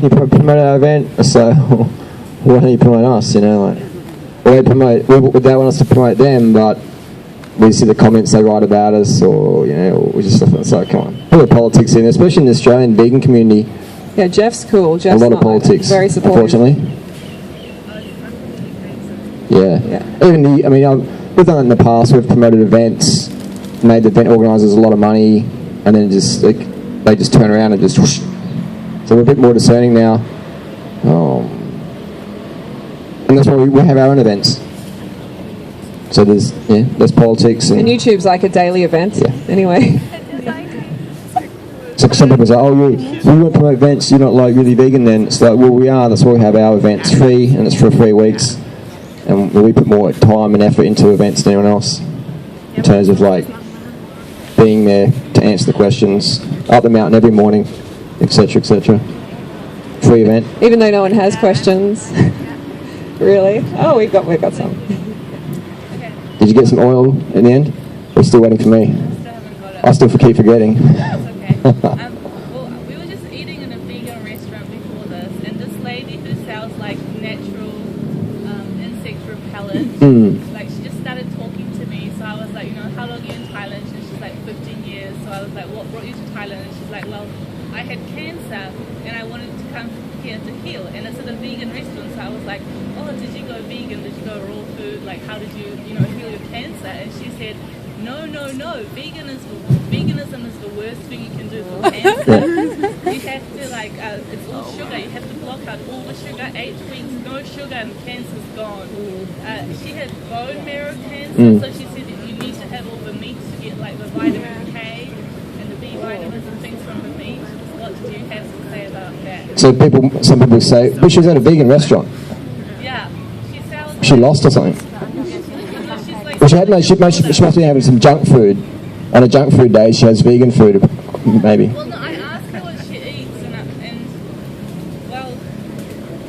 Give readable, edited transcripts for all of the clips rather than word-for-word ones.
can you promote our event? So, why don't you promote us, you know, like, they want us to promote them, but we see the comments they write about us, or, you know, we just stuff like, come on. Put the politics in, especially in the Australian vegan community. Yeah, Jeff's cool. Jeff's a lot of politics, very supportive. Unfortunately. Yeah. Even we've done it in the past. We've promoted events, made the event organisers a lot of money, and then just they just turn around and just whoosh. So we're a bit more discerning now. And that's why we have our own events. So there's politics. And YouTube's like a daily event. Yeah. Anyway. So some people say, oh, you won't promote events, you're not like really vegan then. It's like, well, we are. That's why we have our events free, and it's for 3 weeks. And we put more time and effort into events than anyone else. In terms of like being there to answer the questions, up the mountain every morning, etc., etc. Free event. Even though no one has questions. Really? Oh, we got some. Did you get some oil in the end? Or still waiting for me? I still keep forgetting. Well, we were just eating in a vegan restaurant before this, and this lady who sells like natural insect repellent, like she just started talking to me. So I was like, how long are you in Thailand? And she's like 15 years. So I was like, what brought you to Thailand? And she's like, well, I had cancer and I wanted to come here to heal, and it's at a vegan restaurant. So I was like, oh, did you go vegan? Did you go raw food? Like, how did you heal your cancer? And she said, no, veganism is the worst thing you can do for cancer. You have to, like, it's all sugar. You have to block out all the sugar. 8 weeks, no sugar, and cancer's gone. She had bone marrow cancer, so she said that you need to have all the meats to get, like, the vitamin K and the B vitamins and things from the meat. What do you have to say about that? So some people say, but she was at a vegan restaurant. Yeah. She lost or something. Well, she must be having some junk food. On a junk food day, she has vegan food, maybe. Well, no, I asked her what she eats, and well,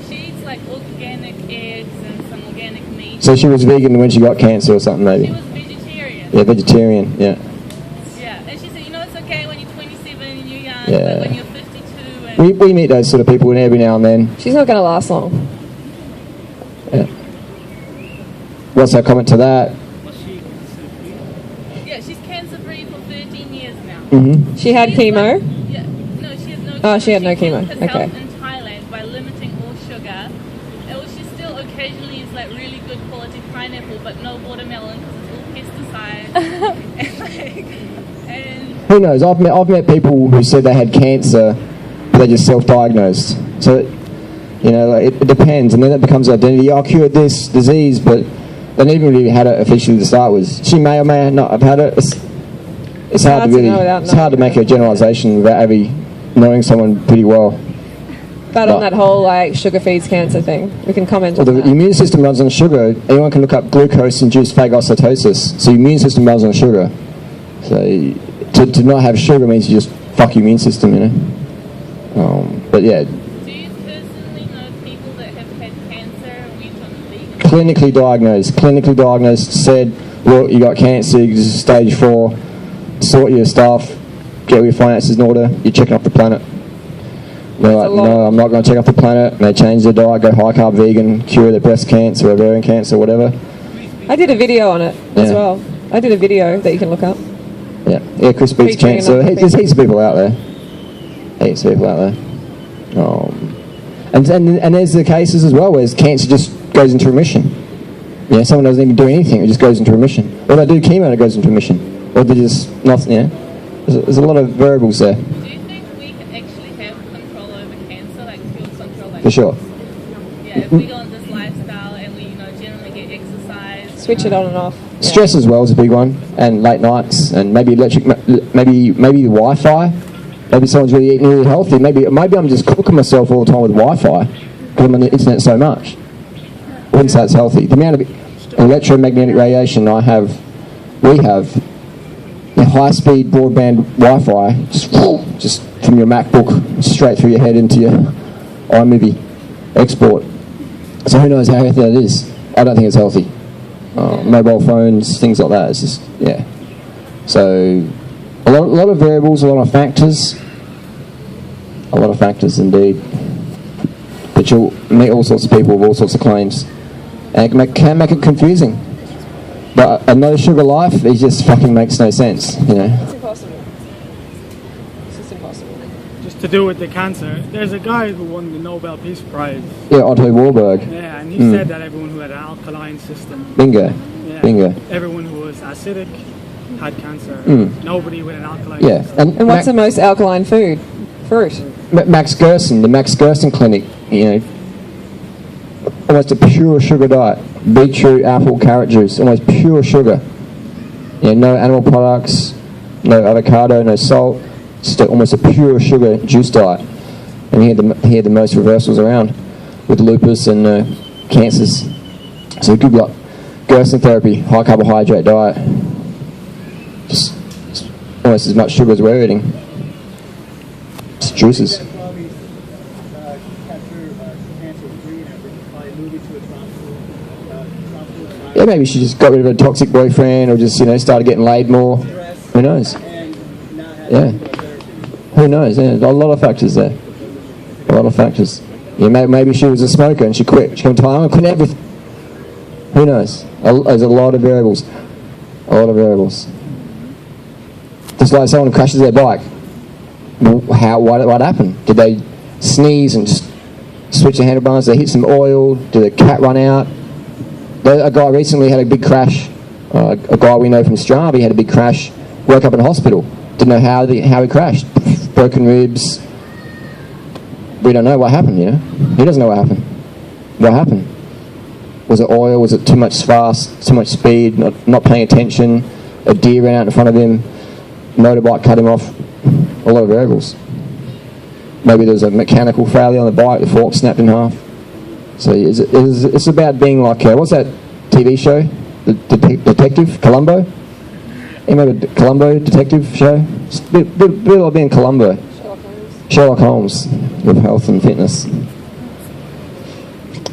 she eats like organic eggs and some organic meat. So she was vegan when she got cancer or something, maybe? She was vegetarian. Yeah, vegetarian, yeah. Yeah, and she said, it's okay when you're 27 and you're young, but when you're 52 and... We meet those sort of people every now and then. She's not going to last long. Yeah. What's our comment to that? She's cancer-free for 13 years now. Mm-hmm. She had chemo? No, she had no chemo. Oh, she had no chemo. Okay. In Thailand by limiting all sugar. She still occasionally eats like really good quality pineapple, but no watermelon because it's all pesticides. and who knows? I've met people who said they had cancer, but they just self-diagnosed. So, it depends, and then it becomes identity. I cured this disease, but they never really had it officially to start with. She may or may not have had it. It's hard to make a generalisation without knowing someone pretty well. But on that whole sugar feeds cancer thing, we can comment on that. The immune system runs on sugar. Anyone can look up glucose-induced phagocytosis. So your immune system runs on sugar. So to not have sugar means you just fuck your immune system, But yeah. Do you personally know people that have had cancer and went on vegan? Clinically diagnosed, said, look, you got cancer, this is stage 4, sort your stuff, get all your finances in order, you're checking off the planet. They're like, no, I'm not going to check off the planet. And they change their diet, go high carb vegan, cure their breast cancer, ovarian cancer, whatever. I did a video on it as well. I did a video that you can look up. Yeah, Chris beats cancer. There's heaps of people out there. And there's the cases as well where cancer just goes into remission. Someone doesn't even do anything, it just goes into remission. Or they do chemo and it goes into remission. Or they just nothing, There's a lot of variables there. Do you think we can actually have control over cancer, like pure control? For sure. Yeah, if we go on this lifestyle and we, generally get exercise. Switch it on and off. Stress as well is a big one, and late nights, and maybe maybe Wi-Fi. Maybe someone's really eating really healthy. Maybe I'm just cooking myself all the time with Wi-Fi because I'm on the internet so much. I wouldn't say it's healthy. The amount of electromagnetic radiation we have, the high-speed broadband Wi-Fi, just from your MacBook straight through your head into your iMovie export. So who knows how healthy that is? I don't think it's healthy. Mobile phones, things like that. It's just So a lot of variables, a lot of factors indeed. but you'll meet all sorts of people with all sorts of claims, and it can make it confusing. But a no sugar life, it just fucking makes no sense, you know. It's impossible. It's just impossible. Just to do with the cancer, there's a guy who won the Nobel Peace Prize. Yeah, Otto Warburg. Yeah, and he said that everyone who had an alkaline system, Bingo. yeah, Bingo. everyone who was acidic had cancer. Nobody with an alkaline Yeah, system. And what's the most alkaline food? Fruit. Max Gerson, the Max Gerson Clinic, you know, almost a pure sugar diet. Beetroot, apple, carrot juice, almost pure sugar. You know, no animal products, no avocado, no salt, just almost a pure sugar juice diet. And he had the most reversals around with lupus and cancers. So good luck. Gerson therapy, high carbohydrate diet. Just almost as much sugar as we're eating. Just juices. Yeah, maybe she just got rid of her toxic boyfriend, or just, you know, started getting laid more. Who knows? Yeah. Who knows? Yeah, a lot of factors there. A lot of factors. Yeah, maybe she was a smoker and she quit. She came to Thailand and quit everything. Who knows? There's a lot of variables. A lot of variables. Just like someone crashes their bike. What happened? Did they sneeze and just switch the handlebars? Did they hit some oil? Did the cat run out? A guy recently had a big crash. A guy we know from Strava had a big crash. Woke up in hospital. Didn't know how he crashed. Broken ribs. We don't know what happened, you know. He doesn't know what happened. What happened? Was it oil? Was it too much fast? Too much speed? Not paying attention? A deer ran out in front of him. Motorbike cut him off. A lot of variables. Maybe there was a mechanical failure on the bike. The fork snapped in half. So it's about being like, what's that TV show? The Detective? Columbo? You remember the Columbo detective show? It's a bit like being Columbo. Sherlock Holmes with health and fitness.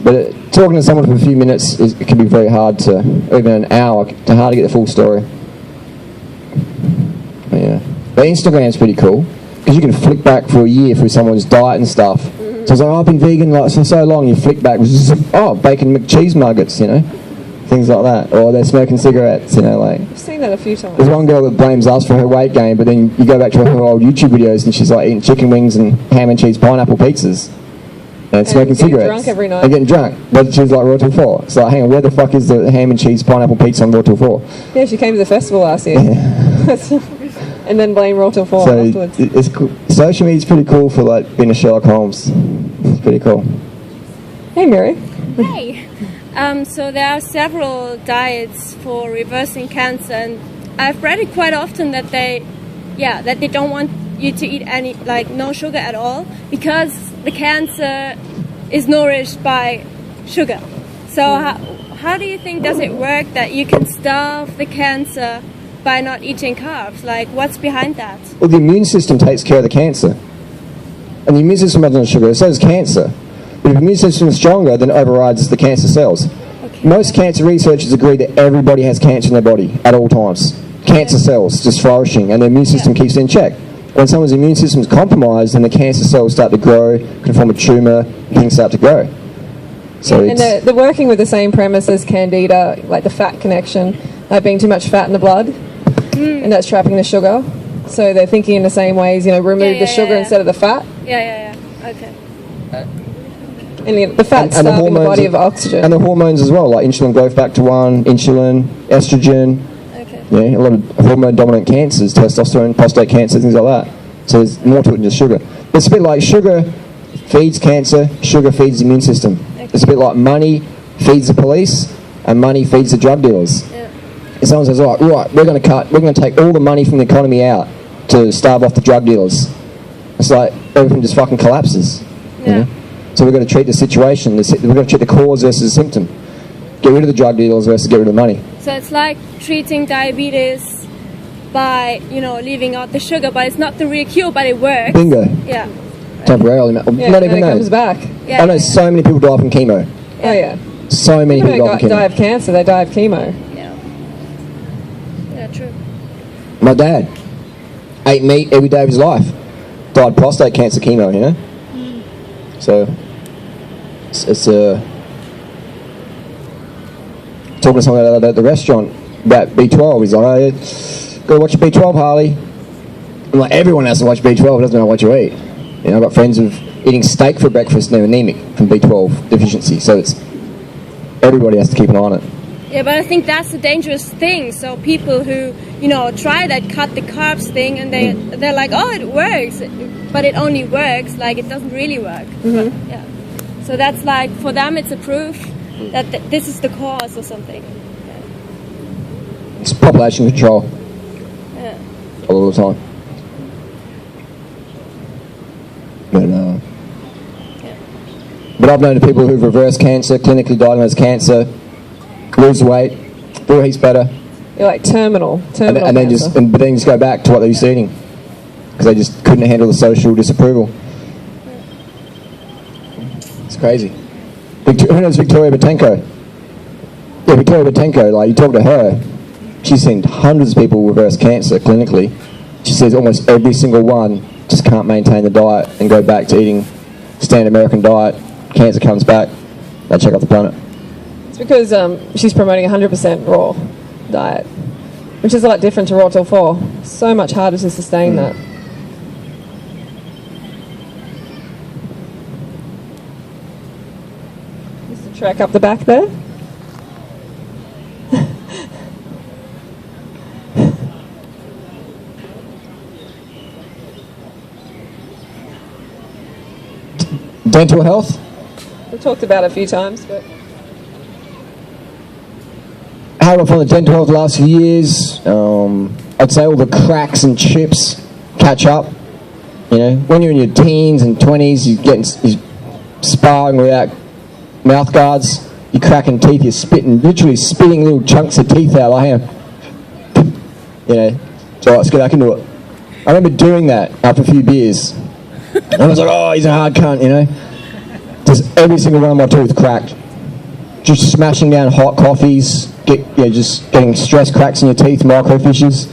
But talking to someone for a few minutes, it can be very hard to, even an hour, hard to get the full story. But yeah. But Instagram's pretty cool, because you can flick back for a year through someone's diet and stuff. So it's like, I've been vegan like for so long, you flick back, bacon McCheese nuggets, you know, things like that. Or they're smoking cigarettes, you know, like. I've seen that a few times. There's one girl that blames us for her weight gain, but then you go back to her old YouTube videos and she's like eating chicken wings and ham and cheese pineapple pizzas. And smoking cigarettes. Drunk every night. And getting drunk. But she's like RawTill4. It's like, hang on, where the fuck is the ham and cheese pineapple pizza on RawTill4? Yeah, she came to the festival last year. Yeah. And then blame RawTill4 So afterwards. it's cool. Social media's pretty cool for like being a Sherlock Holmes. It's pretty cool. Hey, Mary. Hey. So there are several diets for reversing cancer, and I've read it quite often that they don't want you to eat any, like, no sugar at all, because the cancer is nourished by sugar. So how do you think does it work that you can starve the cancer by not eating carbs? Like, what's behind that? Well, the immune system takes care of the cancer. And the immune system runs on sugar, so does cancer. But if the immune system is stronger, then it overrides the cancer cells. Okay. Most cancer researchers agree that everybody has cancer in their body at all times. Cancer cells just flourishing, and the immune system keeps it in check. When someone's immune system is compromised, then the cancer cells start to grow, can form a tumour, things start to grow. So And they're working with the same premise as Candida, like the fat connection, like being too much fat in the blood, and that's trapping the sugar. So they're thinking in the same ways, you know, remove the sugar instead of the fat. Yeah. Okay. And the fat's starving the body of oxygen. And the hormones as well, like insulin growth factor 1, insulin, estrogen. Okay. Yeah, a lot of hormone-dominant cancers, testosterone, prostate cancer, things like that. So there's more to it than just sugar. It's a bit like sugar feeds cancer, sugar feeds the immune system. Okay. It's a bit like money feeds the police, and money feeds the drug dealers. Yeah. If someone says, right, we're going to take all the money from the economy out to starve off the drug dealers. It's like everything just fucking collapses. Yeah. You know? So we've got to treat the situation, we've got to treat the cause versus the symptom. Get rid of the drug dealers versus get rid of the money. So it's like treating diabetes by, you know, leaving out the sugar, but it's not the real cure, but it works. Bingo. Yeah. Temporarily. Yeah, Not even and it those. comes back. Yeah. I know so many people die from chemo. Oh, yeah. So many People people don't die from die chemo. of cancer, they die of chemo. Yeah, true. My dad ate meat every day of his life. Died prostate cancer chemo, you know? So, It's talking to someone at the restaurant about B12. He's like, oh, yeah, go watch B12, Harley. I'm like, everyone has to watch B12. Doesn't matter what you eat. You know, I've got friends who've eating steak for breakfast and they're anemic from B12 deficiency. So it's everybody has to keep an eye on it. Yeah, but I think that's the dangerous thing. So people who, try that cut the carbs thing and they're like, oh, it works. But it only works, like it doesn't really work. Mm-hmm. But, yeah. So that's like, for them it's a proof that this is the cause or something. Yeah. It's population control. Yeah. All the time. But I've known people who've reversed cancer, clinically diagnosed cancer, lose weight, feel heaps better. You're like terminal and then cancer. but then just go back to what they used to eating because they just couldn't handle the social disapproval. It's crazy. Who knows Victoria Botenko? Yeah, Victoria Botenko, like you talk to her, she's seen hundreds of people reverse cancer clinically. She says almost every single one just can't maintain the diet and go back to eating standard American diet. Cancer comes back, they check out the planet. It's because she's promoting 100% raw diet, which is a lot different to RawTill4. So much harder to sustain that. Just a track up the back there. Dental health? We've talked about it a few times, but how have I found the dental health the last few years? I'd say all the cracks and chips catch up. You know, when you're in your teens and 20s, you're sparring without mouth guards, you're cracking teeth, you're literally spitting little chunks of teeth out. I am. You know, so let's get back into it. I remember doing that after a few beers. And I was like, oh, he's a hard cunt, you know. Just every single one of my teeth cracked. Just smashing down hot coffees, just getting stress cracks in your teeth, microfishes.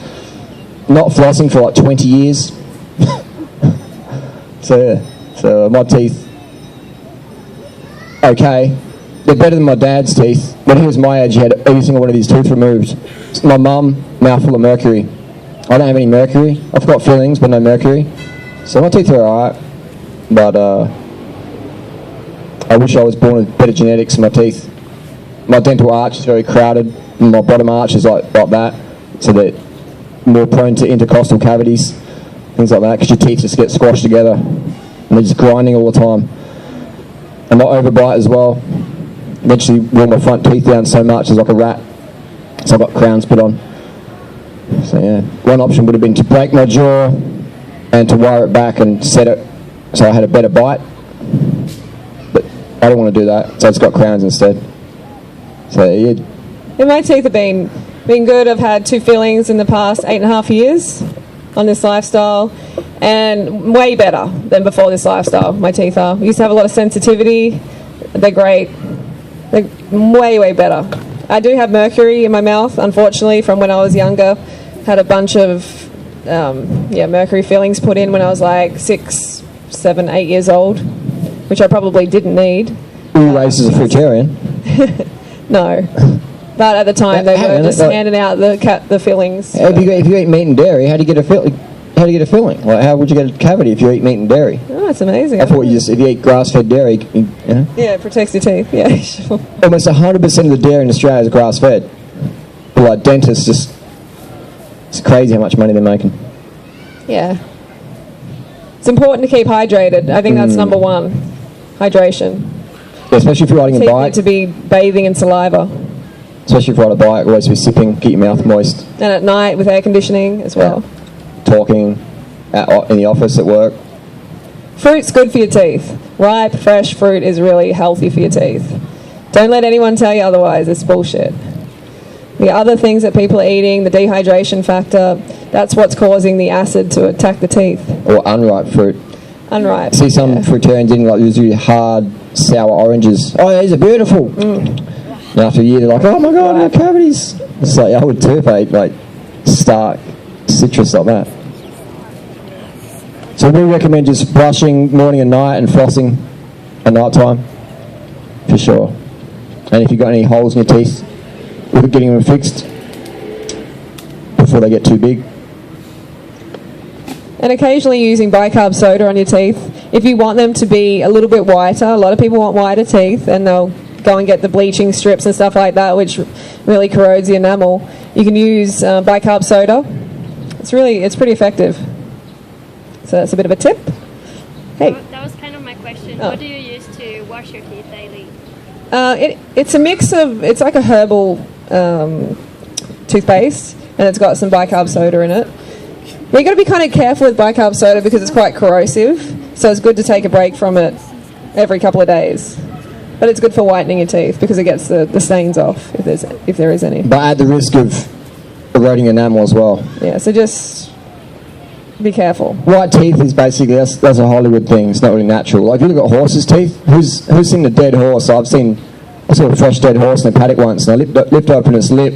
Not flossing for like 20 years. So my teeth, okay. They're better than my dad's teeth. When he was my age, he had every single one of his teeth removed. My mum, mouthful of mercury. I don't have any mercury. I've got fillings, but no mercury. So my teeth are alright. But I wish I was born with better genetics in my teeth. My dental arch is very crowded, and my bottom arch is like that, so they're more prone to intercostal cavities, things like that, because your teeth just get squashed together, and they're just grinding all the time. And my overbite as well. Eventually wore my front teeth down so much, it's like a rat. So I got crowns put on. So yeah, one option would have been to break my jaw and to wire it back and set it so I had a better bite. But I don't want to do that, so I just got crowns instead. So yeah. Yeah, my teeth have been good. I've had 2 fillings in the past 8.5 years on this lifestyle, and way better than before this lifestyle. My teeth are. I used to have a lot of sensitivity. They're great. They're way, way better. I do have mercury in my mouth, unfortunately, from when I was younger. Had a bunch of mercury fillings put in when I was like 6, 7, 8 years old, which I probably didn't need. Were you raised as a fruitarian? No. But at the time, they were just handing out the fillings. If you eat meat and dairy, how do you get a filling? Like, how would you get a cavity if you eat meat and dairy? Oh, it's amazing. I thought if you eat grass-fed dairy, Yeah, it protects your teeth. Yeah, sure. Almost 100% of the dairy in Australia is grass-fed. But like dentists, it's crazy how much money they're making. Yeah. It's important to keep hydrated. I think that's number one. Hydration. Yeah, especially if you're riding a Teeth bike. need to be bathing in saliva. Especially if you ride a bike, always be sipping, keep your mouth moist. And at night with air conditioning as well. Yeah. Talking in the office, at work. Fruit's good for your teeth. Ripe, fresh fruit is really healthy for your teeth. Don't let anyone tell you otherwise. It's bullshit. The other things that people are eating, the dehydration factor, that's what's causing the acid to attack the teeth. Or unripe fruit. Unripe. See some fruitarians eating like these really hard, sour oranges. Oh, these are beautiful. And after a year, they're like, oh my god, I have cavities. It's like, I would too if I ate like stark citrus like that. So we recommend just brushing morning and night and flossing at night time. for sure. And if you've got any holes in your teeth, look at getting them fixed before they get too big. And occasionally using bicarb soda on your teeth. If you want them to be a little bit whiter, a lot of people want whiter teeth, and they'll go and get the bleaching strips and stuff like that, which really corrodes the enamel. You can use bicarb soda. It's pretty effective. So that's a bit of a tip. Hey. That was kind of my question. Oh. What do you use to wash your teeth daily? It's a mix of, it's like a herbal toothpaste, and it's got some bicarb soda in it. But you've got to be kind of careful with bicarb soda because it's quite corrosive, so it's good to take a break from it every couple of days. But it's good for whitening your teeth because it gets the stains off if there is any. But at the risk of eroding enamel as well. Yeah, so just be careful. White teeth is basically, that's a Hollywood thing. It's not really natural. Like, if you look at horses' teeth, who's seen a dead horse? I saw a fresh dead horse in a paddock once, and I lift open its lip,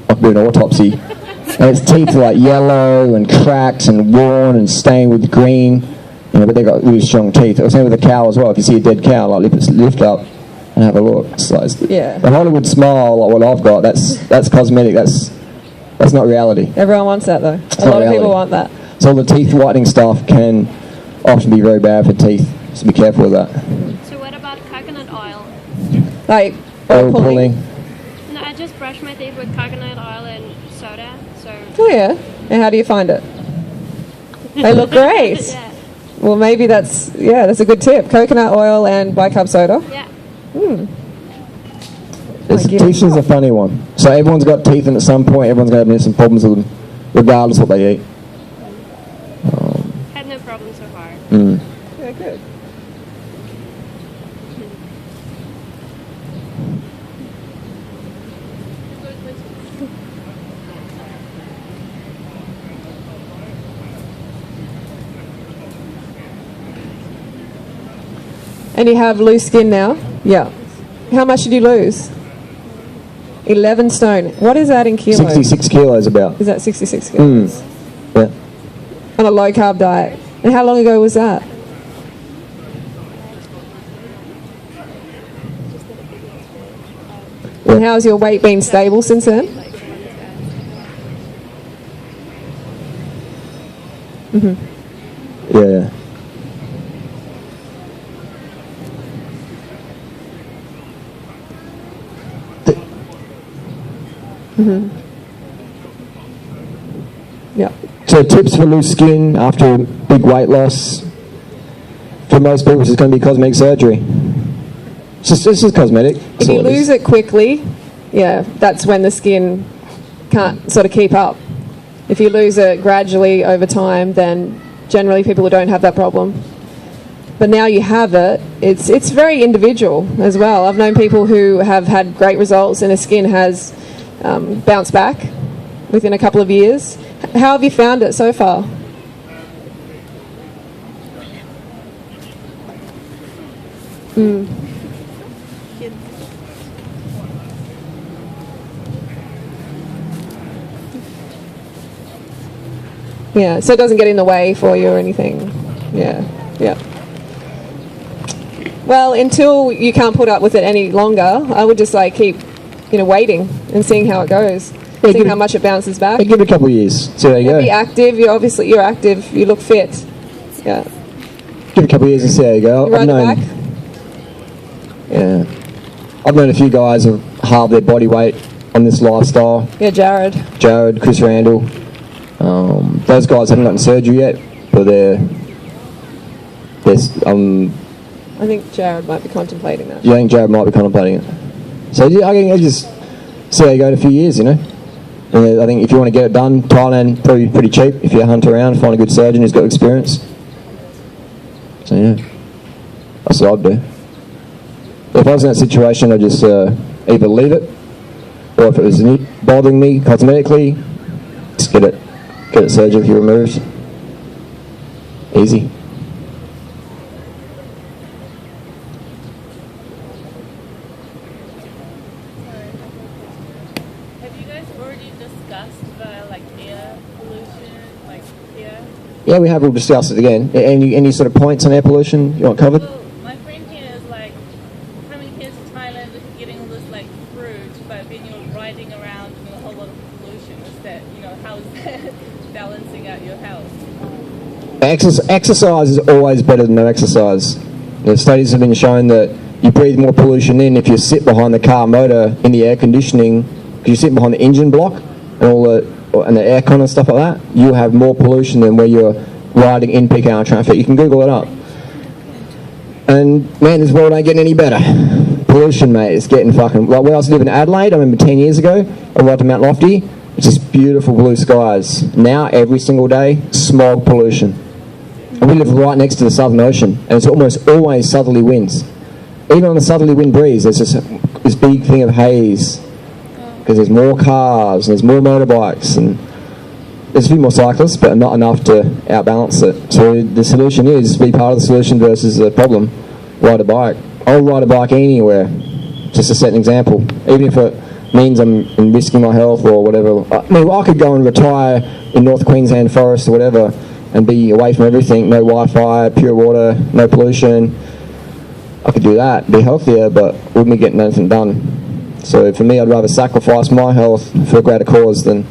like doing an autopsy, and its teeth are like yellow and cracked and worn and stained with green, but they've got really strong teeth. It was same with a cow as well. If you see a dead cow, like lift up and have a look. It's like, the Hollywood smile, like what I've got, that's cosmetic. That's not reality. Everyone wants that though. A lot of people want that. So the teeth whitening stuff can often be very bad for teeth, so be careful with that. So what about coconut oil? Like Oil pulling. No, I just brush my teeth with coconut oil and soda. So. Oh yeah. And how do you find it? They look great. Yeah. Well, maybe that's a good tip. Coconut oil and bicarb soda. Yeah. Teeth is a funny one. So everyone's got teeth, and at some point everyone's going to have some problems with them, regardless of what they eat. Had no problem so far. Yeah, good. And you have loose skin now? Yeah. How much did you lose? 11 stone. What is that in kilos? 66 kilos about. Is that 66 kilos? Yeah. On a low carb diet. And how long ago was that? Yeah. And how's your weight been stable since then? Yeah. Yeah. So tips for loose skin after big weight loss. For most people, it's going to be cosmetic surgery. It's just cosmetic. If you lose it quickly, that's when the skin can't sort of keep up. If you lose it gradually over time, then generally people don't have that problem. But now you have it, it's very individual as well. I've known people who have had great results and their skin has bounced back within a couple of years. How have you found it so far? Yeah, so it doesn't get in the way for you or anything. Yeah. Well, until you can't put up with it any longer, I would just keep, waiting and seeing how it goes. Seeing how much it bounces back. Give it a couple of years. See how you go. Be active. You're active. You look fit. Yeah. Give it a couple of years and see how you go. You run back. Yeah. I've known a few guys who've halved their body weight on this lifestyle. Yeah, Jared, Chris Randall. Those guys haven't gotten surgery yet, but they're I think Jared might be contemplating that. Yeah, I think Jared might be contemplating it. So I can just see how you go in a few years, And I think if you want to get it done, Thailand probably pretty cheap. If you hunt around, find a good surgeon who's got experience. So yeah, that's what I'd do. If I was in that situation, I'd just either leave it, or if it was bothering me cosmetically, just get it surgically removed. Easy. Have you guys already discussed air pollution, here? Yeah, we have. We'll discuss it again. Any sort of points on air pollution you want covered? Well, my friend here is coming here to Thailand with getting all this like fruit, but then you're riding around with a whole lot of pollution. Is that, how is that balancing out your health? Exercise is always better than no exercise. The studies have been shown that you breathe more pollution in if you sit behind the car motor in the air conditioning, because you sit behind the engine block and the aircon and stuff like that. You have more pollution than where you're riding in peak hour traffic. You can Google it up. And man, this world ain't getting any better. Pollution, mate, it's getting fucking... Like when I was living in Adelaide, I remember 10 years ago, I went to Mount Lofty. It's just beautiful blue skies. Now, every single day, smog pollution. And we live right next to the Southern Ocean, and it's almost always southerly winds. Even on the southerly wind breeze, there's just this big thing of haze, because there's more cars, and there's more motorbikes, and there's a few more cyclists, but not enough to outbalance it. So the solution is be part of the solution versus the problem. Ride a bike. I'll ride a bike anywhere, just to set an example. Even if it means I'm risking my health or whatever. I could go and retire in North Queensland forest or whatever and be away from everything. No Wi-Fi, pure water, no pollution. I could do that, be healthier, but wouldn't be getting anything done. So for me, I'd rather sacrifice my health for a greater cause than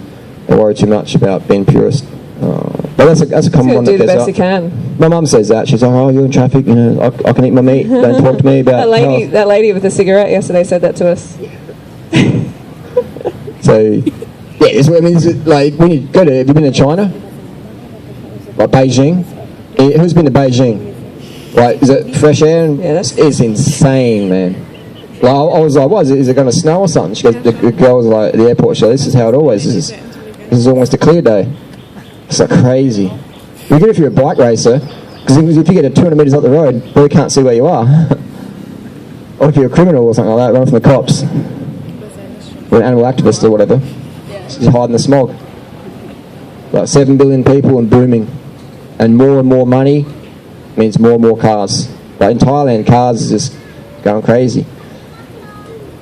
worry too much about being purist. But that's a common one that do the gets best up. you can. My mum says that. She's like, oh, you're in traffic, I can eat my meat. Don't talk to me about health. That lady with the cigarette yesterday said that to us. So, yeah, it's, I mean, like, when you go to... Have you been to China? Like Beijing? Who's been to Beijing? Like, is it fresh air? Yeah, it's insane, man. Like, I was like, what, is it going to snow or something? She goes, the girl was like, at the airport, she goes, this is how it always is. This is almost a clear day. It's like crazy. You get if you're a bike racer, because if you get 200 metres up the road, you really can't see where you are. Or if you're a criminal or something like that, run from the cops. Or an animal activist or whatever. Just hiding the smog. Like 7 billion people and booming. And more money means more and more cars. Like in Thailand, cars is just going crazy.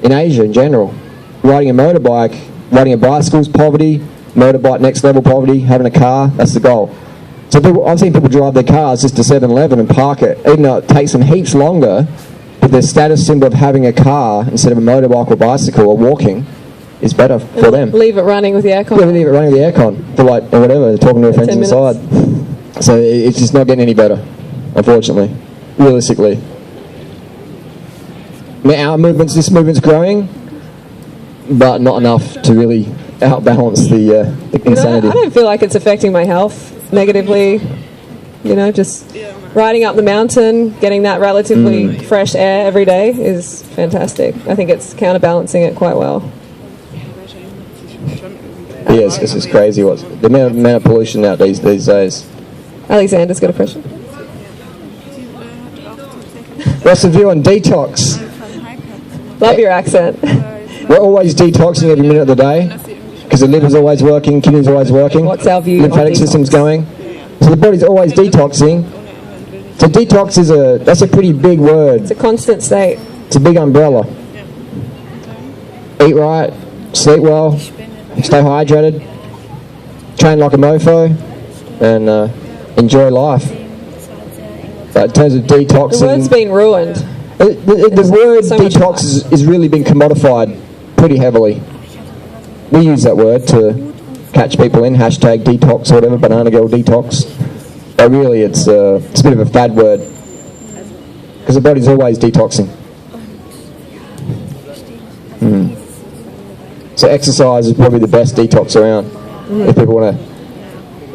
In Asia in general, riding a motorbike, riding a bicycle is poverty, motorbike next level poverty, having a car, that's the goal. So I've seen people drive their cars just to 7-Eleven and park it, even though it takes them heaps longer, but the status symbol of having a car instead of a motorbike or bicycle or walking is better for them. Leave it running with the aircon. Yeah, leave it running with the aircon for like, or whatever, they're talking to their friends inside. So it's just not getting any better, unfortunately, realistically. I mean, this movement's growing, but not enough to really outbalance the insanity. I don't feel like it's affecting my health negatively. Just riding up the mountain, getting that relatively fresh air every day is fantastic. I think it's counterbalancing it quite well. Yes, this is crazy. What's the amount of pollution out these days? Alexander's got a question. What's the view on detox? Love your accent. We're always detoxing every minute of the day because the liver's always working, kidneys always working. What's our view? Lymphatic system's going. So the body's always detoxing. So detox that's a pretty big word. It's a constant state. It's a big umbrella. Eat right, sleep well, stay hydrated, train like a mofo, and enjoy life. But in terms of detoxing... The word's been ruined. The word so detox is really been commodified pretty heavily. We use that word to catch people in, hashtag detox or whatever, banana girl detox. But really it's a bit of a fad word. Because the body's always detoxing. So exercise is probably the best detox around. If people want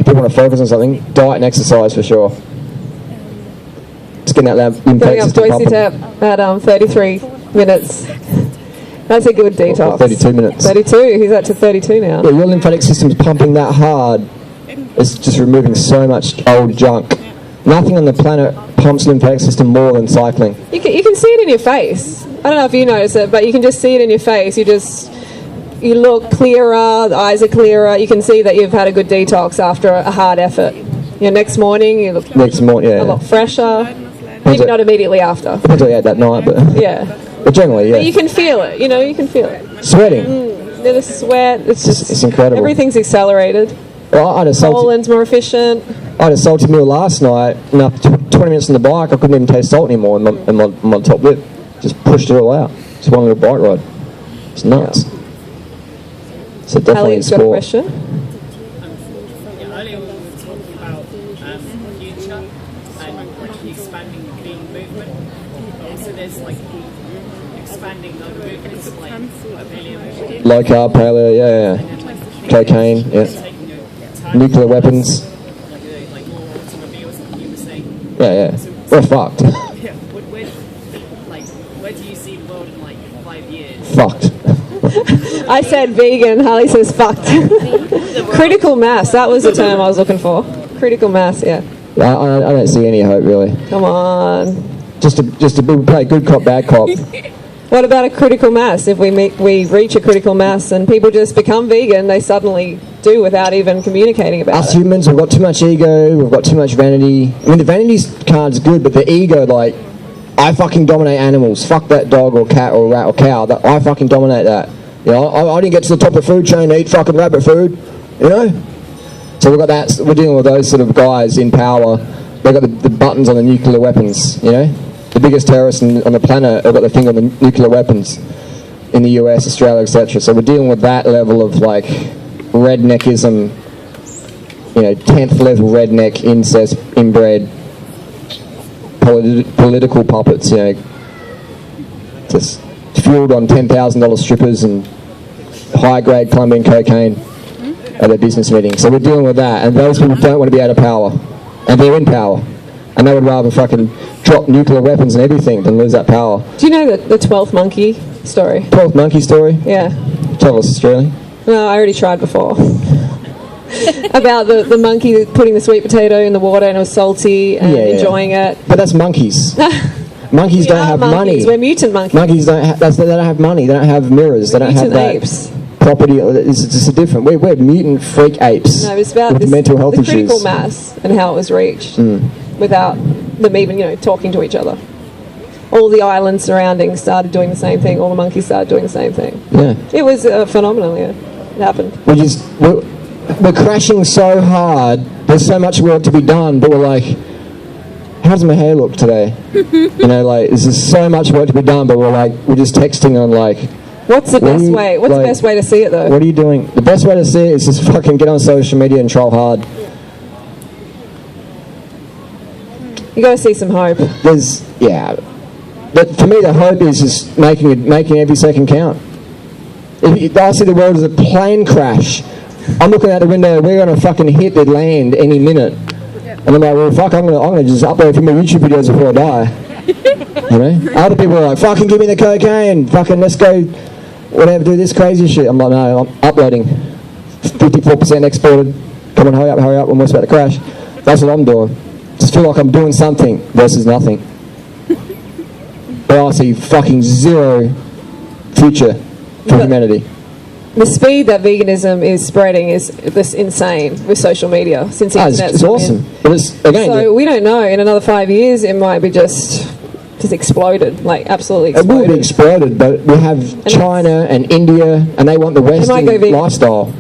to focus on something, diet and exercise for sure. Just getting that lymphatic system pumping. Tap at 33 minutes. That's a good detox. 32 minutes. 32. He's up to 32 now. Yeah, your lymphatic system's pumping that hard. It's just removing so much old junk. Nothing on the planet pumps lymphatic system more than cycling. You can see it in your face. I don't know if you notice it, but you can just see it in your face. You look clearer, the eyes are clearer. You can see that you've had a good detox after a hard effort. Next morning you look a lot fresher. Maybe not immediately after. Depends what you had that night, but yeah. But generally, yeah. But you can feel it. You can feel it. Sweating. The sweat. It's incredible. Everything's accelerated. Well, I had a Colon's more efficient. I had a salty meal last night, and after 20 minutes on the bike, I couldn't even taste salt anymore in my top lip. just pushed it all out. Just one little bike ride. It's nuts. So definitely Ali's got a sport. question. Earlier we were talking about future and like the expanding vegan movement. Also, there's like expanding other movements like paleo movement. Low carb, paleo, yeah. Cocaine, yeah. Nuclear weapons. Like more automobiles, like you were saying. Yeah. We're fucked. Yeah. Where do you see the world in like 5 years? Fucked. I said vegan. Harley says fucked. Critical mass. That was the term I was looking for. Critical mass. Yeah. I don't see any hope really. Come on. Just to play good cop, bad cop. What about a critical mass? If we reach a critical mass and people just become vegan, they suddenly do without even communicating about Us it. humans, we've got too much ego. We've got too much vanity. I mean, the vanity card's good, but the ego, like, I fucking dominate animals. Fuck that dog or cat or rat or cow. I fucking dominate that. You know, I didn't get to the top of the food chain to eat fucking rabbit food. You know. So we've got that. We're dealing with those sort of guys in power. They've got the buttons on the nuclear weapons. You know. The biggest terrorists on the planet have got their finger on the nuclear weapons in the US, Australia, etc. So we're dealing with that level of like redneckism, 10th level redneck, incest, inbred, political puppets, just fueled on $10,000 strippers and high-grade Colombian cocaine at their business meetings. So we're dealing with that, and those people don't want to be out of power, and they're in power. And they would rather fucking drop nuclear weapons and everything than lose that power. Do you know the 12th monkey story? 12th monkey story? Yeah. Tell us, Australia. No, I already tried before. About the monkey putting the sweet potato in the water and it was salty and enjoying it. But that's monkeys. Monkeys don't have money. We're mutant monkeys. Monkeys don't have money. They don't have mirrors. They don't have that apes. Property. It's just a different. We're mutant freak apes. No, it's about with this, mental health the issues. critical mass and how it was reached without them even talking to each other. All the islands surrounding started doing the same thing. All the monkeys started doing the same thing. Yeah. It was phenomenal. Yeah, it happened. We're crashing so hard. There's so much work to be done, but we're like, how does my hair look today? There's just so much work to be done, but we're just texting on like. What's the best way? What's the best way to see it though? What are you doing? The best way to see it is just fucking get on social media and troll hard. You got to see some hope. But for me, the hope is just making every second count. If I see the world as a plane crash, I'm looking out the window. We're gonna fucking hit the land any minute, and I'm like, well, fuck, I'm gonna just upload a few more YouTube videos before I die. Other people are like, fucking give me the cocaine, fucking let's go, whatever, do this crazy shit. I'm like, no, I'm uploading. 54% exported. Come on, hurry up, I'm almost about to crash. That's what I'm doing. Just feel like I'm doing something versus nothing. But I see fucking zero future for humanity. The speed that veganism is spreading is this insane with social media since the internet's it's awesome. But it's again. So we don't know. In another 5 years, it might be just exploded, like absolutely exploded. It will be exploded, but we have China and India, and they want the Western lifestyle.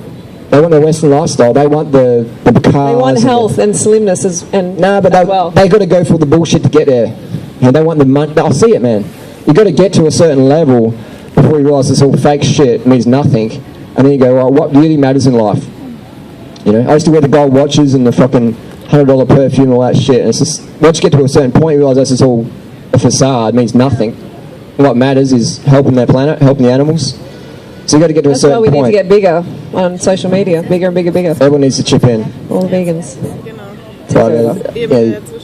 They want the Western lifestyle. They want the cars. They want health and slimness but they got to go for the bullshit to get there. They want the money. I'll see it, man. You got to get to a certain level before you realise this all fake shit means nothing, and then you go, well, what really matters in life? I used to wear the gold watches and the fucking $100 perfume and all that shit, and it's just once you get to a certain point, you realise that's just all a facade, means nothing. What matters is helping their planet, helping the animals. So you got to get to a certain point. That's why we need to get bigger on social media, bigger and bigger. Everyone needs to chip in. All the vegans. But,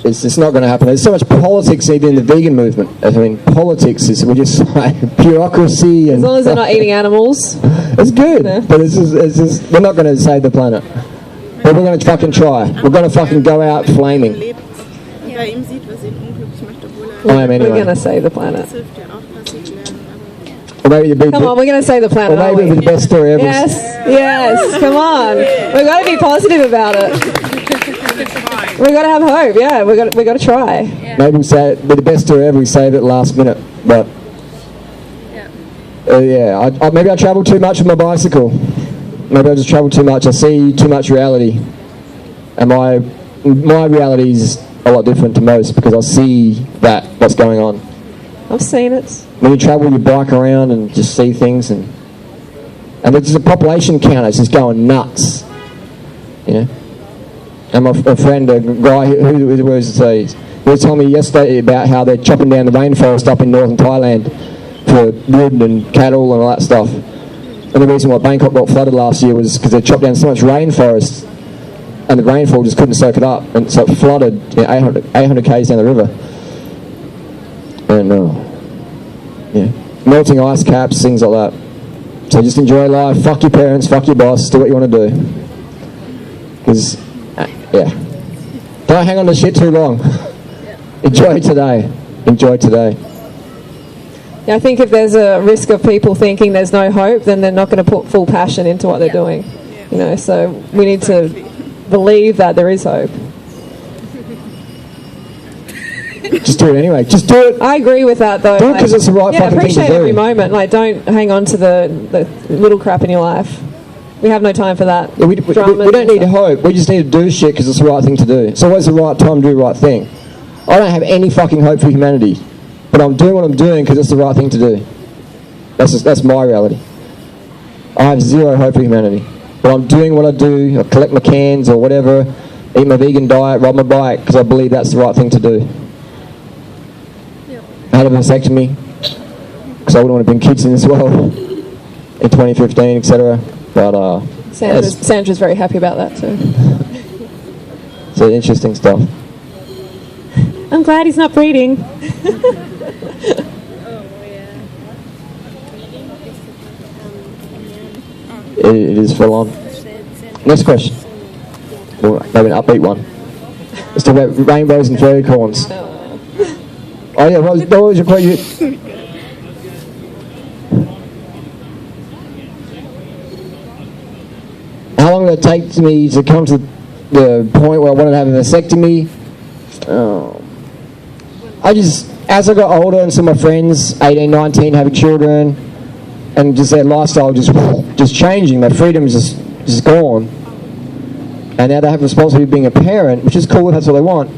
it's just not going to happen. There's so much politics even in the vegan movement. I mean, politics is we're just like bureaucracy and. As long as they're not eating animals. It's good, but it's just we're not going to save the planet. But we're going to fucking try. We're going to fucking go out flaming. I am anyway. We're going to save the planet. Or maybe come on, we're going to save the planet. Or maybe the best story ever. Yes, come on. We've got to be positive about it. We've got to have hope, yeah. We've got to try. Yeah. Maybe we'll say it, but the best story ever, we saved it last minute. But, maybe I travel too much with my bicycle. Maybe I just travel too much. I see too much reality. And my reality is a lot different to most because I see what's going on. I've seen it. When you travel your bike around and just see things, and there's a population counter, it's just going nuts, you know. And a friend, a guy who was telling me yesterday about how they're chopping down the rainforest up in northern Thailand for wood and cattle and all that stuff. And the reason why Bangkok got flooded last year was because they chopped down so much rainforest, and the rainfall just couldn't soak it up, and so it flooded 800 k's down the river. And melting ice caps, things like that. So just enjoy life. Fuck your parents. Fuck your boss. Do what you want to do. Because don't hang on to shit too long. Enjoy today. Enjoy today. Yeah, I think if there's a risk of people thinking there's no hope, then they're not going to put full passion into what they're doing. You know, so we need to believe that there is hope. Just do it anyway. Just do it. I agree with that, though. Do it because it's the right fucking thing to do. Appreciate every moment. Like, don't hang on to the little crap in your life. We have no time for that. Yeah, we don't need hope. We just need to do shit because it's the right thing to do. It's always the right time to do the right thing. I don't have any fucking hope for humanity, but I'm doing what I'm doing because it's the right thing to do. That's my reality. I have zero hope for humanity, but I'm doing what I do. I collect my cans or whatever, eat my vegan diet, ride my bike because I believe that's the right thing to do. I had a vasectomy because I wouldn't want to bring kids in as well in 2015, etc. But Sandra's very happy about that too. So interesting stuff. I'm glad he's not breeding. It is full on. Next question. Or maybe an upbeat one. Let's talk about rainbows and fairy corns. Oh yeah, what was your question? How long did it take me to come to the point where I wanted to have a vasectomy? As I got older and saw my friends, 18, 19, having children, and just their lifestyle just changing, their freedom is just gone. And now they have responsibility of being a parent, which is cool if that's what they want.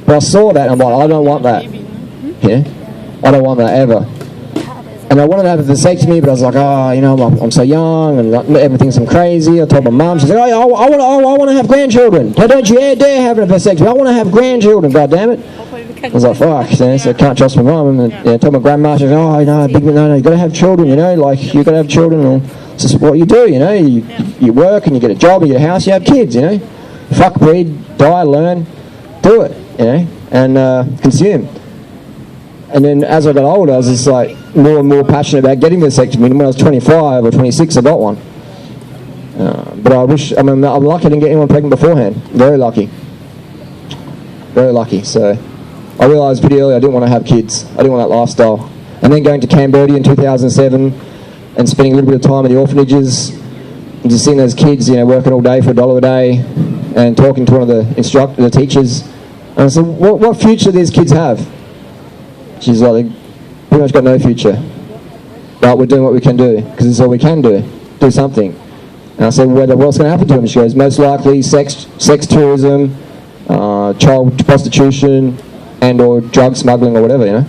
But I saw that and I'm like, I don't want that. Yeah? I don't want that ever. And I wanted to have a vasectomy, but I was like, I'm so young, and everything's some crazy. I told my mum, she's like, I want to have grandchildren. Don't you dare have a vasectomy. I want to have grandchildren, God damn it. I was like, fuck, so I can't trust my mum. And I told my grandma, she's like, no, you got to have children, you got to have children. And it's just what you do, you work and you get a job, you get a house, you have kids, Fuck, breed, die, learn, do it, and consume. And then as I got older, I was just like more and more passionate about getting a vasectomy. And when I was 25 or 26, I got one. But I'm lucky I didn't get anyone pregnant beforehand. Very lucky. Very lucky. So I realised pretty early I didn't want to have kids. I didn't want that lifestyle. And then going to Cambodia in 2007 and spending a little bit of time in the orphanages and just seeing those kids, working all day for $1 a day and talking to one of the teachers. And I said, what future do these kids have? She's like, pretty much got no future. But we're doing what we can do, because it's all we can do. Do something. And I said, what's going to happen to them? She goes, most likely sex tourism, child prostitution, and or drug smuggling or whatever,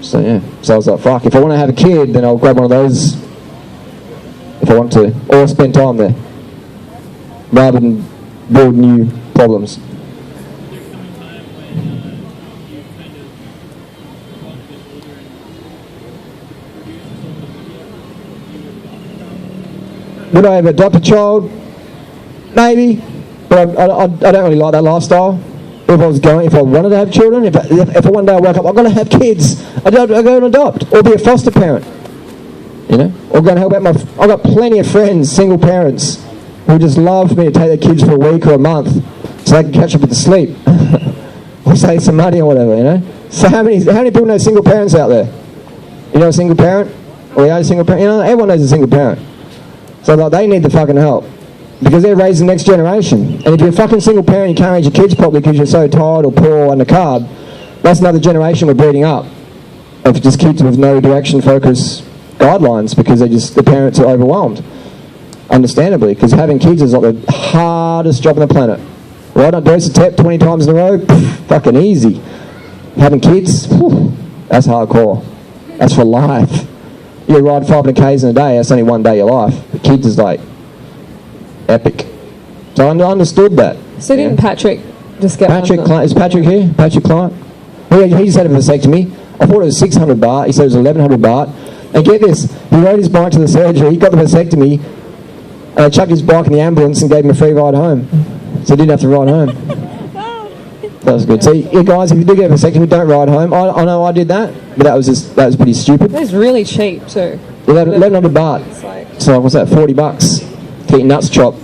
So yeah. So I was like, fuck, if I want to have a kid, then I'll grab one of those if I want to. Or spend time there. Rather than build new problems. Would I ever adopt a child? Maybe, but I don't really like that lifestyle. If I wanted to have children, if one day I woke up, I'm going to have kids, I'd go and adopt, or be a foster parent, or go and help out I've got plenty of friends, single parents, who just love me to take their kids for a week or a month, so they can catch up with the sleep, or save some money or whatever, So how many people know single parents out there? You know a single parent? Or you know a single parent? Everyone knows a single parent. So they need the fucking help. Because they're raising the next generation. And if you're a fucking single parent, you can't raise your kids properly because you're so tired or poor or undercarb, that's another generation we're breeding up. Of just kids with no direction, focus, guidelines, because the parents are overwhelmed. Understandably, because having kids is like the hardest job on the planet. Right? Dose a tep 20 times in a row, fucking easy. Having kids, That's hardcore. That's for life. You ride 500 Ks in a day, that's only one day of your life. The kids is like epic. So I understood that. So didn't Patrick just get Patrick one? Clark, is Patrick here? Patrick Clark? He just had a vasectomy. I thought it was 600 baht. He said it was 1100 baht. And get this, he rode his bike to the surgery, he got the vasectomy, chucked his bike in the ambulance and gave him a free ride home. So he didn't have to ride home. That was good. So, yeah, guys, if you do get a vasectomy, don't ride home. I know I did that, but that was pretty stupid. It was really cheap too. 1100 baht. It's like, So what's that? 40 bucks. Get your nuts chopped.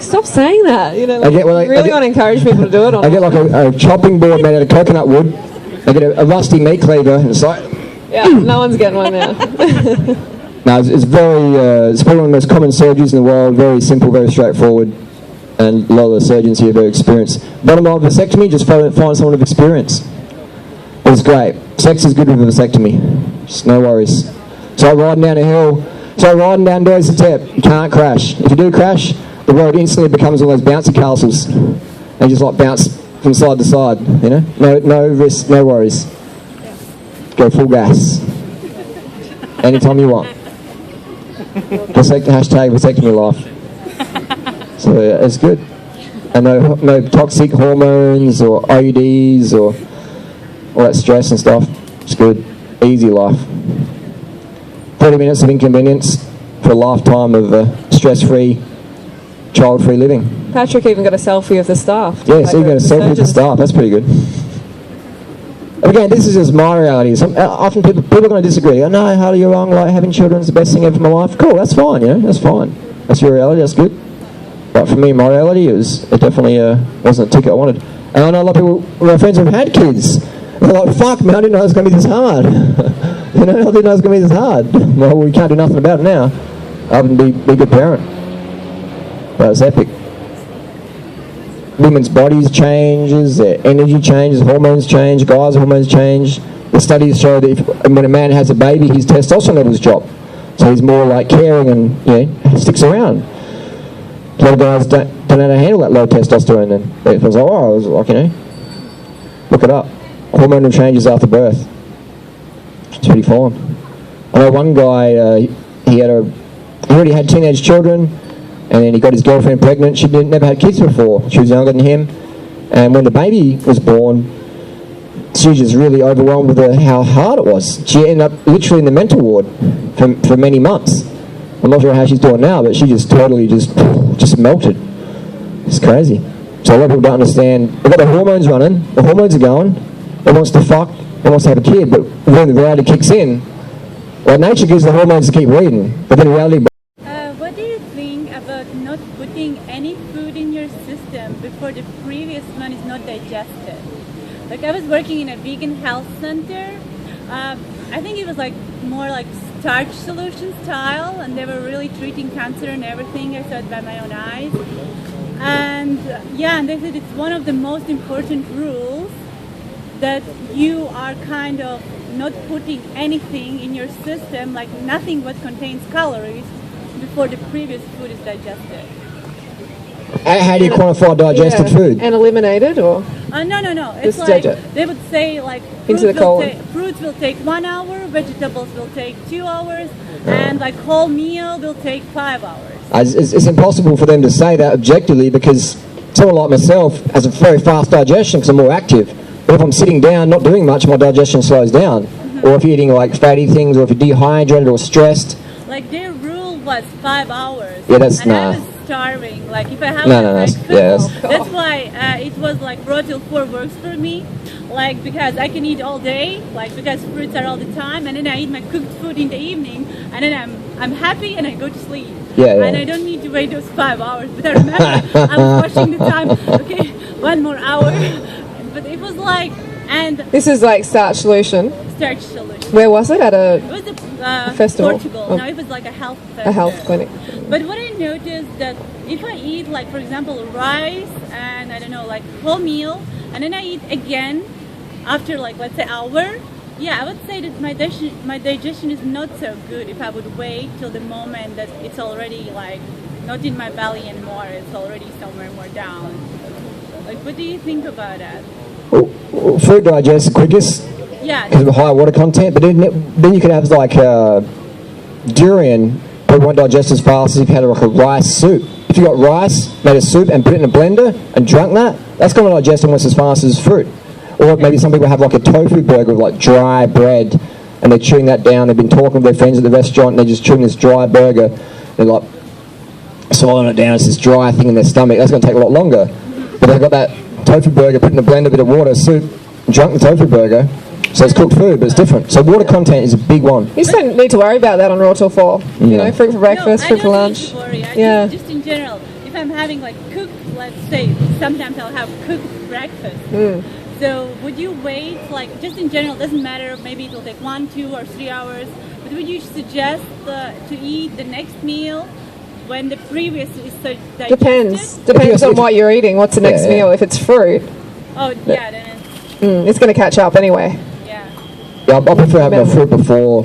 stop saying that. You know, like, you really want to encourage people to do it. Or I get not? like a chopping board made out of coconut wood. I get a rusty meat cleaver. And it's like, Yeah, no one's getting one now. no, it's very. It's probably one of the most common surgeries in the world. Very simple, very straightforward. And a lot of the surgeons here are very experienced. Bottom line, vasectomy, just find someone of experience. It's great. Sex is good with a vasectomy. Just no worries. So riding down a hill, riding down Doris Tep, you can't crash. If you do crash, the road instantly becomes all those bouncy castles. And just like bounce from side to side, you know? No risk, no worries. Go full gas. Anytime you want. Hashtag vasectomy life. So yeah, it's good. And no toxic hormones or IUDs or all that stress and stuff. It's good. Easy life. 30 minutes of inconvenience for a lifetime of stress-free, child-free living. Patrick even got a selfie of the staff. Yeah, so you got a selfie with the surgeons. staff. That's pretty good. Again, this is just my reality. Often people are going to disagree. Oh, no, Harley, you're wrong. Like, having children is the best thing ever for my life. Cool, that's fine, you know, that's fine. That's your reality, that's good. But for me, my reality it definitely wasn't the ticket I wanted. And I know a lot of people, my friends who've had kids, they're like, fuck, man, I didn't know it was going to be this hard. You know, I didn't know it was going to be this hard. Well, we can't do nothing about it now. Other than be a good parent. But it's epic. Women's bodies changes, their energy changes, hormones change, guys' hormones change. The studies show that when a man has a baby, his testosterone levels drop. So he's more like caring and, you know, sticks around. A lot of guys don't know how to handle that low testosterone, and it was like, oh, I was like, you know, look it up. Hormonal changes after birth. It's pretty fine. I know one guy, he already had teenage children, and then he got his girlfriend pregnant. She never had kids before. She was younger than him, and when the baby was born, she was just really overwhelmed with how hard it was. She ended up literally in the mental ward for many months. I'm not sure how she's doing now, but she just totally just melted. It's crazy. So a lot of people don't understand. They've got the hormones running. The hormones are going. It wants to fuck. It wants to have a kid. But when the reality kicks in, well, nature gives the hormones to keep breeding. But then reality... What do you think about not putting any food in your system before the previous one is not digested? Like, I was working in a vegan health center. I think it was like more like starch solution style, and they were really treating cancer and everything. I saw it by my own eyes. And yeah, and they said it's one of the most important rules that you are kind of not putting anything in your system, like nothing what contains calories, before the previous food is digested. How do you quantify digested food? And eliminated, or? No. It's Just like, digest. they would say like Into the colon. fruits will take 1 hour, vegetables will take 2 hours, and like whole meal will take 5 hours. It's impossible for them to say that objectively, because someone like myself has a very fast digestion because I'm more active. But if I'm sitting down, not doing much, my digestion slows down. Or if you're eating like fatty things, or if you're dehydrated or stressed. Like their rule was 5 hours. Yeah, that's and nah. I was starving. Like if I have that's why it was like RawTill4 works for me. Like because I can eat all day, like because fruits are all the time, and then I eat my cooked food in the evening, and then I'm happy and I go to sleep. Yeah. And I don't need to wait those 5 hours. But I remember I was watching the time. Okay, 1 more hour. But it was like, and This is like starch solution. starch solution. Where was it? At It was a festival? Portugal. Oh. No, it was like a health a health clinic. But what I noticed that if I eat, like for example, rice and I don't know, like whole meal, and then I eat again after like let's say hour, yeah, I would say that my digestion is not so good if I would wait till the moment that it's already like not in my belly anymore. It's already somewhere more down. Like, what do you think about that? Food digests the quickest. Yeah. because of the high water content. But then you could have like durian, but it won't digest as fast as if you had like a rice soup. If you got rice, made a soup and put it in a blender and drunk that, that's going to digest almost as fast as fruit. Or maybe some people have like a tofu burger with like dry bread and they're chewing that down. They've been talking with their friends at the restaurant and they're just chewing this dry burger. They're like swallowing it down. It's this dry thing in their stomach. That's going to take a lot longer. But they've got that tofu burger, put in a blender, a bit of water, soup, drunk the tofu burger. So it's cooked food, but it's different. So water content is a big one. You just don't need to worry about that on RawTill4. You know, fruit for breakfast, fruit for lunch. Yeah. Just in general, if I'm having like cooked, let's say, sometimes I'll have cooked breakfast. So would you wait, like just in general, doesn't matter, maybe it'll take 1, 2 or 3 hours, but would you suggest to eat the next meal when the previous is digested? Depends on what you're eating. What's the next meal? If it's fruit, then it's going to catch up anyway. Yeah, I prefer having a fruit before,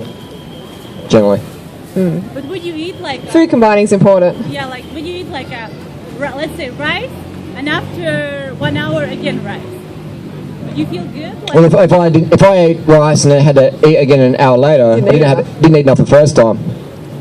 generally. But would you eat like... Food combining is important. Yeah, like would you eat like let's say rice, and after 1 hour again rice? Would you feel good? Like, Well, if I ate rice and then had to eat again an hour later, I didn't eat enough the first time.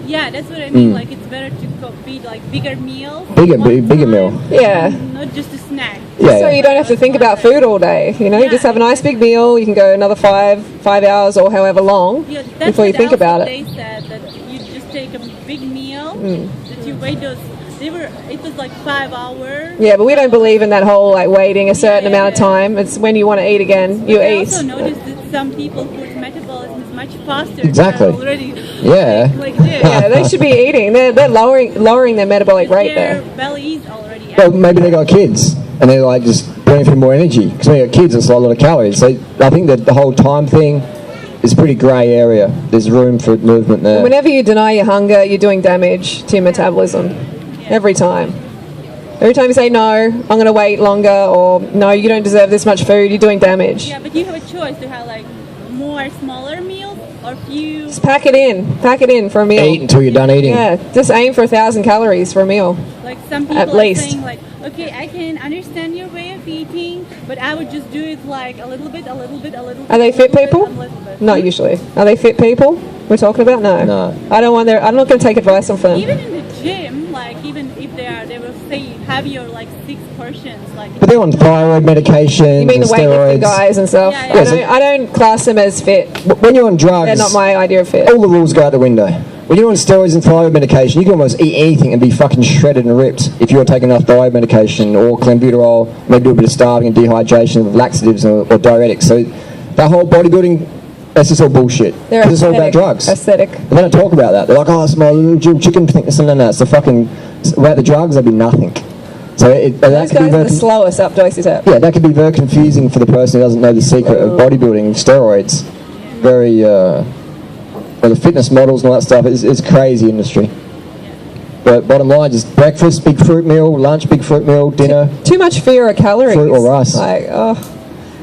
Yeah, that's what I mean. Like it's better to be like bigger meals. Bigger meal. Yeah. Not just a snack. So you don't have to think about food all day. You know, you just have a nice big meal. You can go another 5 hours or however long before you think about it. They said that you just take a big meal, that you wait those. It was like 5 hours. Yeah, but we don't believe in that whole like waiting a certain amount of time. It's when you want to eat again, you eat. I also noticed that some people whose metabolism is much faster. Exactly. Already. Yeah. Like this. Yeah, they should be eating. They're lowering their metabolic rate Their there. belly is already. Well, maybe they got kids and they're like just burning through more energy because when you got kids, it's a lot of calories. So I think that the whole time thing is a pretty grey area. There's room for movement there. Whenever you deny your hunger, you're doing damage to your metabolism. Every time. Every time you say no, I'm going to wait longer, or no, you don't deserve this much food, you're doing damage. Yeah, but you have a choice to have like more smaller meals or few. Just pack it in for a meal. Eat until you're done eating. Yeah, just aim for 1,000 calories for a meal. Like some people At are least. saying like, okay, I can understand your way of eating, but I would just do it like a little bit. Are they fit people? Not usually. Are they fit people we're talking about? No. I'm not going to take advice from them. Even in the gym, like even if they will say have your like 6 portions, like. But they're on thyroid medication. You mean the weightlifting steroids. guys and stuff? Yeah. I don't class them as fit. When you're on drugs, They're not my idea of fit. all the rules go out the window. When you're on steroids and thyroid medication, you can almost eat anything and be fucking shredded and ripped if you're taking enough thyroid medication or clenbuterol, maybe do a bit of starving and dehydration with laxatives or diuretics. So that whole bodybuilding, that's just all bullshit. They're it's all about drugs. Aesthetic. And they don't talk about that. They're like, oh, it's my little chicken thing. It's the fucking, without the drugs, there'd be nothing. So that Those could be guys are the slowest up dosey tap. yeah, that could be very confusing for the person who doesn't know the secret of bodybuilding, steroids. Very, well, the fitness models and all that stuff is crazy industry. But bottom line, just breakfast, big fruit meal, lunch, big fruit meal, dinner. Too much fear of calories. Fruit or rice. Like,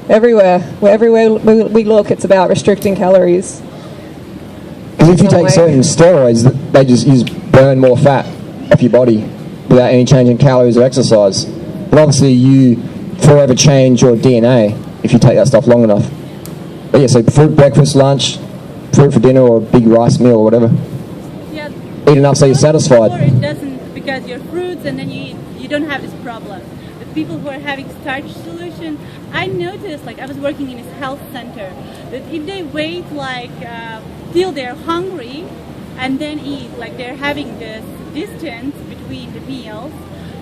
everywhere we look, it's about restricting calories. Because if you Some take way. certain steroids, they just burn more fat off your body without any change in calories or exercise. But obviously you forever change your DNA if you take that stuff long enough. But yeah, so fruit breakfast, lunch, fruit for dinner, or a big rice meal or whatever. Yeah. Eat enough so you're satisfied. Or it doesn't, because you're fruits and then you don't have this problem. The people who are having starch solution, I noticed, like I was working in a health center, that if they wait like till they're hungry and then eat, like they're having this distance between the meals,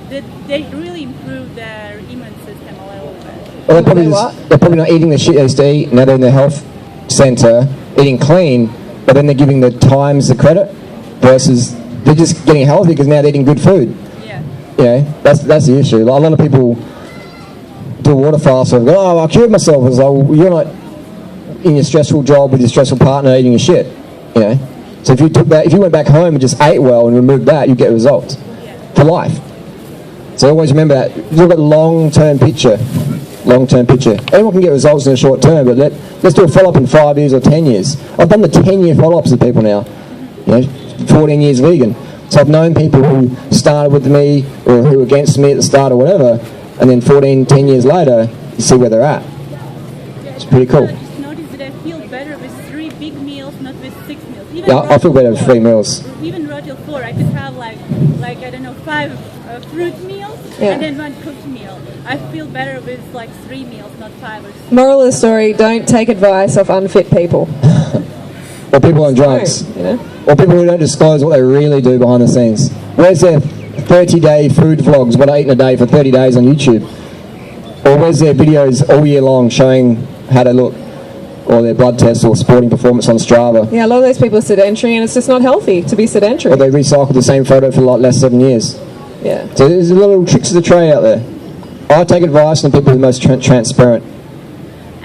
that they really improve their immune system a little bit. Well, they're probably not eating the shit they used to eat. Now they're in the health centre eating clean, but then they're giving the times the credit versus they're just getting healthy because now they're eating good food. Yeah. You know, that's the issue. Like, a lot of people do a water fast and go, oh, I cured myself. It's like, well, you're not in your stressful job with your stressful partner eating your shit. You know, so if you went back home and just ate well and removed that, you get results for life. So always remember that. Look at the long-term picture. Long-term picture. Anyone can get results in the short term, but let's do a follow-up in 5 years or 10 years. I've done the 10-year follow-ups with people now. You know, 14 years vegan. So I've known people who started with me or who were against me at the start or whatever, and then 10 years later, you see where they're at. It's pretty cool. I just noticed that I feel meals, not with 6 meals. Even Yeah, I feel better with 3 meals. Even RawTill4, I could have like I don't know, 5 fruit meals and then 1 cooked meal. I feel better with like 3 meals, not 5 or 6. Moral of the story: don't take advice off unfit people. Or people on drugs. You know? Or people who don't disclose what they really do behind the scenes. Where's their 30-day food vlogs, what I eat in a day for 30 days on YouTube? Or where's their videos all year long showing how they look? Or their blood tests or sporting performance on Strava? Yeah, a lot of those people are sedentary, and it's just not healthy to be sedentary. Or they recycle the same photo for like less 7 years. Yeah. So there's a little tricks of the trade out there. I take advice from the people who are most transparent.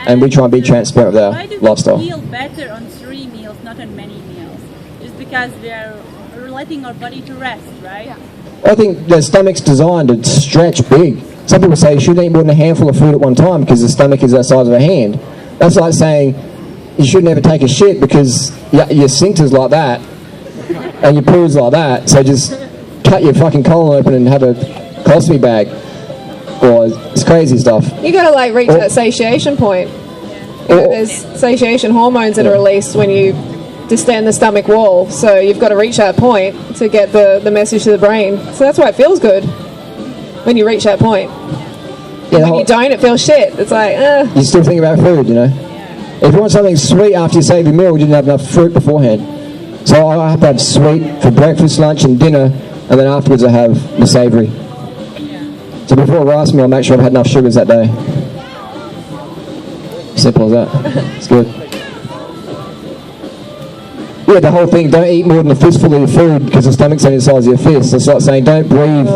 And we try and be transparent with our lifestyle. Why do we feel better on 3 meals, not on many meals? Just because we're letting our body to rest, right? Yeah. I think the stomach's designed to stretch big. Some people say you shouldn't eat more than a handful of food at one time because the stomach is the size of a hand. That's like saying you shouldn't ever take a shit because your sphincter's like that and your poo's like that. So just cut your fucking colon open and have a colostomy bag. Or it's crazy stuff. You got to like reach that satiation point. You know, there's satiation hormones that are released when you distend the stomach wall. So you've got to reach that point to get the message to the brain. So that's why it feels good when you reach that point. Yeah, when you don't, it feels shit. It's like, you still think about food, you know. If you want something sweet after you save your meal, you didn't have enough fruit beforehand. So I have to have sweet for breakfast, lunch and dinner, and then afterwards I have the savoury. So before a rice meal, I make sure I've had enough sugars that day. Simple as that. It's good. Yeah, the whole thing, don't eat more than a fistful of your food because the stomach's only the size of your fist. It's like saying don't breathe.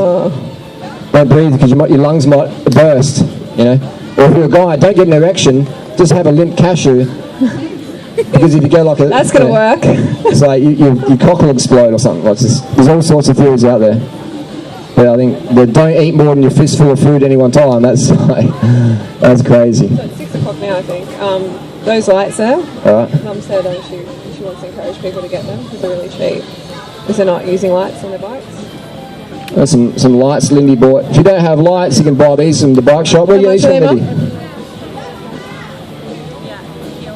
Don't breathe because your lungs might burst, you know. Or if you're a guy, don't get an erection, just have a limp cashew. Because if you go like a... That's going to work. It's like your cock will explode or something. Like there's all sorts of theories out there. But I think that don't eat more than your fistful of food at any one time. That's like, that's crazy. So it's 6 o'clock now, I think. Those lights there. Alright. Mum said she wants to encourage people to get them because they're really cheap. Because they're not using lights on their bikes. There's some lights Lindy bought. If you don't have lights, you can buy these from the bike shop. Where do you get these from, Lindy?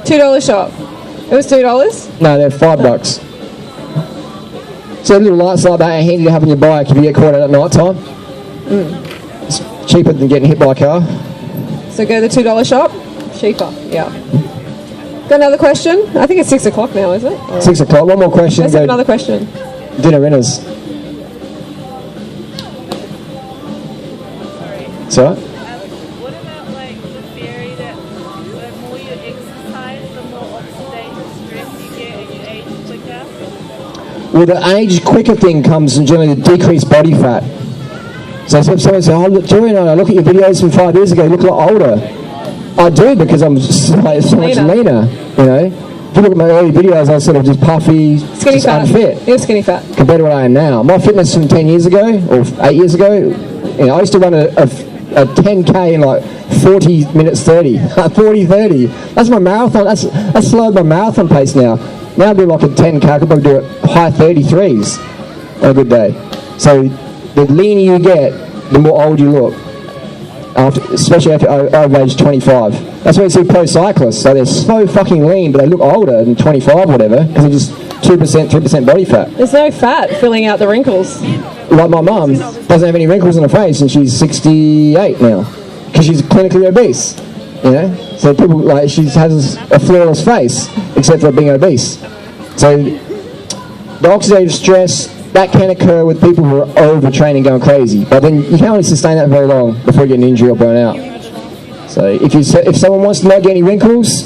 $2 shop. It was $2? No, they're $5. So little lights like that are handy to have on your bike if you get caught out at night time. It's cheaper than getting hit by a car. So go to the $2 shop? Cheaper, yeah. Got another question? I think it's 6 o'clock now, is it? Or 6 o'clock. One more question. Let's have another question. Durianriders. So? What about like the theory that the more you exercise, the more oxidative stress you get and you age quicker? Well, the age quicker thing comes from generally the decreased body fat. So if someone says, oh, look, Durianrider, I look at your videos from 5 years ago, you look a lot older. I do because I'm just like, so much leaner, you know. If you look at my early videos, I was sort of just puffy, skinny just fat. unfit. You're skinny fat. Compared to what I am now. My fitness from 10 years ago, or 8 years ago, you know, I used to run a 10K in like 40 minutes 30. 40-30. That's my marathon. That's slowed my marathon pace now. Now I do like a 10K, I could probably do it high 33s on a good day. So the leaner you get, the more old you look. Especially after over age 25. That's why you see pro cyclists. So they're so fucking lean, but they look older than 25 or whatever, because they're just 2%, 3% body fat. There's no fat filling out the wrinkles. Like my mum doesn't have any wrinkles on her face, and she's 68 now, because she's clinically obese. You know, so people like she has a flawless face, except for being obese. So the oxidative stress, that can occur with people who are overtraining, going crazy. But then you can't really sustain that very long before you get an injury or burn out. So if someone wants to not get any wrinkles,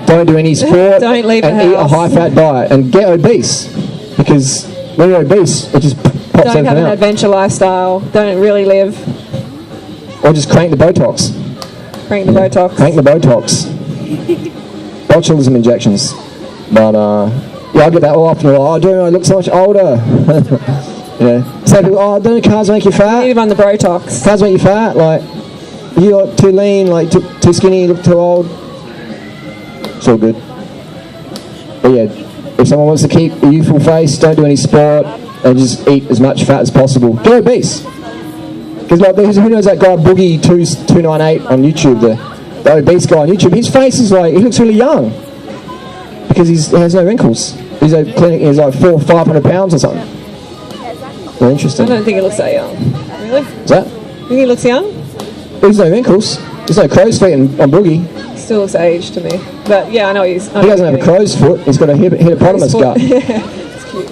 don't do any sport Don't leave and the eat a house. high-fat diet and get obese. Because when you're obese, it just pops Don't have everything an out. adventure lifestyle. Don't really live. Or just crank the Botox. Crank the Botox. Crank the Botox. Botulism injections. But yeah, I get that all often. Oh, I look so much older. Yeah. So people, oh, don't cars make you You fat? need to run the Botox. Cars make you fat? Like, you look too lean, like too skinny, you look too old. It's all good. But yeah, if someone wants to keep a youthful face, don't do any sport, and just eat as much fat as possible. Get obese. Because like, who knows that guy Boogie298 on YouTube, the obese guy on YouTube? His face is like, he looks really young. because he has no wrinkles. He's like 400 or 500 pounds or something. Very interesting. I don't think he looks that young. Really? Is that? Think he looks young? There's no wrinkles. There's no crow's feet on Boogie. Still looks aged to me. But yeah, I know he's. He doesn't have a crow's foot. He's got a hippopotamus gut. It's cute.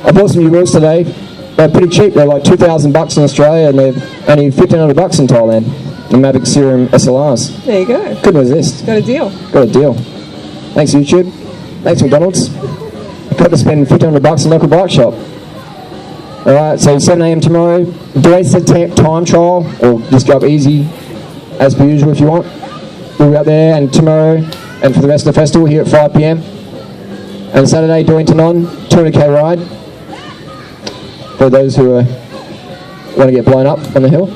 I bought some new wheels today. They're pretty cheap. They're like $2,000 in Australia, and they're only $1,500 in Thailand. The Mavic Serum SLRs. There you go. Couldn't resist. Got a deal. Got a deal. Thanks YouTube. Thanks McDonald's. Got to spend $1,500 in local bike shop. All right, so 7 a.m. tomorrow. Do a time trial, or just go up easy, as per usual if you want. We'll be up there, and tomorrow, and for the rest of the festival here at 5 p.m. And Saturday, Dorrington on 200k ride for those who want to get blown up on the hill.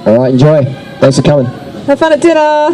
All right, enjoy. Thanks for coming. Have fun at dinner.